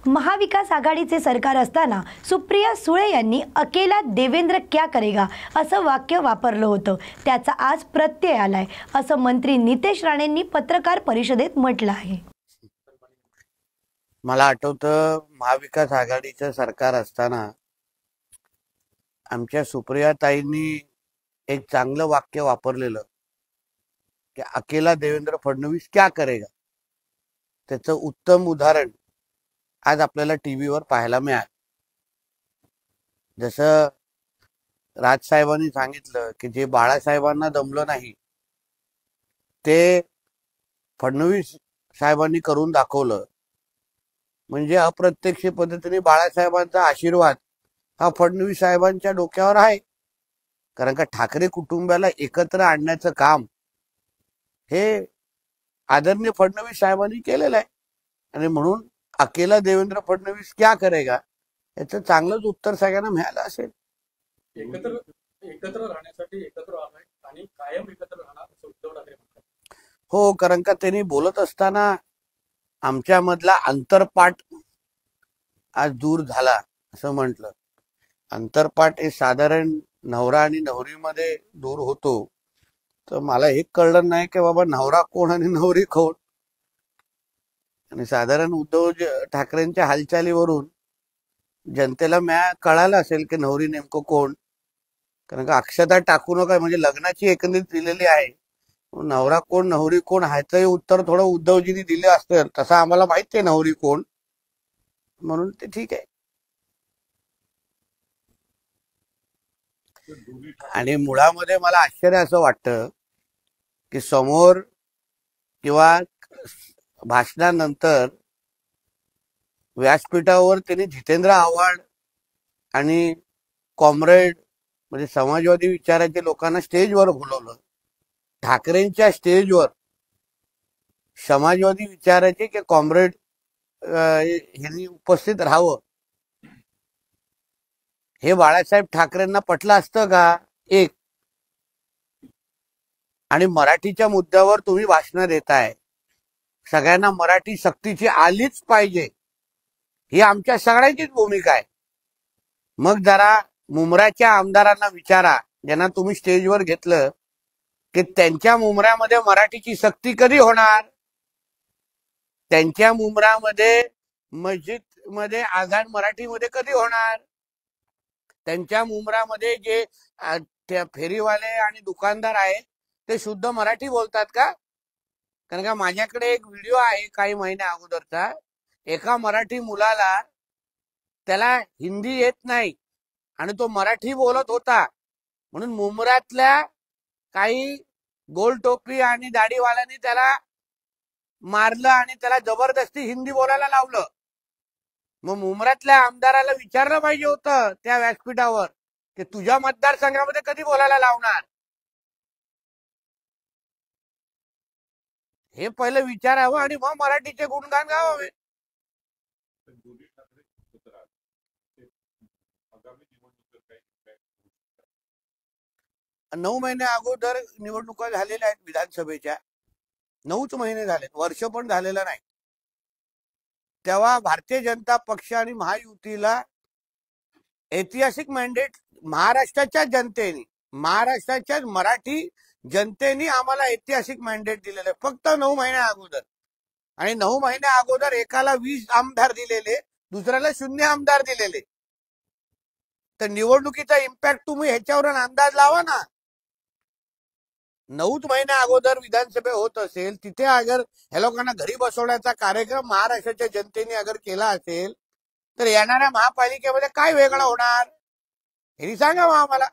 महाविकास आघाडीचे सरकार असताना सुप्रिया सुळे यांनी अकेला देवेंद्र क्या करेगा असं वाक्य वापरलं होतं. त्याचा आज प्रत्यय आलाय असं मंत्री नितेश राणेंनी पत्रकार परिषदेत म्हटलं आहे. मला आठवतं महाविकास आघाडीचं सरकार असताना आमच्या सुप्रिया ताईंनी एक चांगलं वाक्य वापरलेलं की अकेला देवेंद्र फडणवीस क्या करेगा. त्याचं उत्तम उदाहरण आज आपल्याला टीव्हीवर पाहायला मिळालं. जसं राजसाहेबांनी सांगितलं की जे बाळासाहेबांना जमलं नाही ते फडणवीस साहेबांनी करून दाखवलं. म्हणजे अप्रत्यक्ष पद्धतीने बाळासाहेबांचा आशीर्वाद हा फडणवीस साहेबांच्या डोक्यावर आहे. कारण का ठाकरे कुटुंबाला एकत्र आणण्याचं काम हे आदरणीय फडणवीस साहेबांनी केलेलं आहे. आणि म्हणून अकेला देवेंद्र फडणवीस क्या करेगा याचं चांगलंच उत्तर सगळ्यांना मिळालं असेल. एकत्र राहण्यासाठी एकत्र आलाय आणि कायम एकत्र राहणार असं उद्धव ठाकरे म्हणतात. हो, कारण का त्यांनी बोलत असताना आमच्यामधला अंतरपाठ आज दूर झाला असं म्हटलं. अंतरपाठ हे साधारण नवरा आणि नवरीमध्ये दूर होतो. तर मला हे कळलं नाही की बाबा नवरा कोण आणि नवरी कोण. आणि साधारण उद्धव ठाकरेंच्या हालचालीवरून जनतेला कळालं असेल की नवरी नेमकं कोण. कारण का अक्षता टाकू नका म्हणजे लग्नाची एकंदरीत दिलेली आहे. नवरा कोण नवरी कोण ह्याचंही उत्तर थोडं उद्धवजींनी दिलं असतं. तसं आम्हाला माहिती आहे नवरी कोण, म्हणून ते ठीक आहे. आणि मुळामध्ये मला आश्चर्य असं वाटतं की समोर किंवा भाषणानंतर व्यासपीठावर त्यांनी जितेंद्र आव्हाड आणि कॉम्रेड म्हणजे समाजवादी विचाराच्या लोकांना स्टेजवर बोलवलं. ठाकरेंच्या स्टेजवर समाजवादी विचाराचे की कॉम्रेड यांनी उपस्थित राहावं हे बाळासाहेब ठाकरेंना पटलं असतं का? एक. आणि मराठीच्या मुद्द्यावर तुम्ही भाषण देताय, सगळ्यांना मराठी सक्तीची आलीच पाहिजे ही आमच्या सगळ्यांचीच भूमिका आहे. मग जरा मुंब्राच्या आमदारांना विचारा ज्यांना तुम्ही स्टेजवर घेतलं की त्यांच्या मुंब्र्यामध्ये मराठीची सक्ती कधी होणार. त्यांच्या मुंब्रामध्ये मस्जिद मध्ये आझान मराठीमध्ये कधी होणार. त्यांच्या मुंब्रामध्ये जे फेरीवाले आणि दुकानदार आहेत ते शुद्ध मराठी बोलतात का? कारण का माझ्याकडे एक व्हिडिओ आहे काही महिन्या अगोदरचा. एका मराठी मुलाला त्याला हिंदी येत नाही आणि तो मराठी बोलत होता म्हणून मुंब्र्यातल्या काही गोल टोपी आणि दाढीवाल्यांनी त्याला मारलं आणि त्याला जबरदस्ती हिंदी बोलायला लावलं. मग मुंब्र्यातल्या आमदाराला विचारलं पाहिजे होतं त्या व्यासपीठावर की तुझ्या मतदारसंघामध्ये कधी बोलायला लावणार. हे पहिलं विचारावं आणि मग मराठीचे गुणगान गावावे. 9 महिने अगोदर निवडणुका झालेल्या आहेत विधानसभेच्या. 9च महिने झालेत, वर्ष पण झालेलं नाही. तेव्हा भारतीय जनता पक्ष आणि महायुतीला ऐतिहासिक मॅन्डेट महाराष्ट्राच्या जनतेने, महाराष्ट्राच्या मराठी जनतेने आम्हाला ऐतिहासिक मॅन्डेट दिलेलं आहे फक्त 9 महिन्या अगोदर. आणि 9 महिन्या अगोदर एकाला 20 आमदार दिलेले, दुसऱ्याला 0 आमदार दिलेले. तर निवडणुकीचा इम्पॅक्ट तुम्ही ह्याच्यावरून अंदाज लावा ना. 9 महिन्या अगोदर विधानसभा होत असेल तिथे अगर ह्या लोकांना घरी बसवण्याचा कार्यक्रम महाराष्ट्राच्या जनतेने अगर केला असेल तर येणाऱ्या महापालिकेमध्ये काय वेगळं होणार हे सांगा आम्हाला.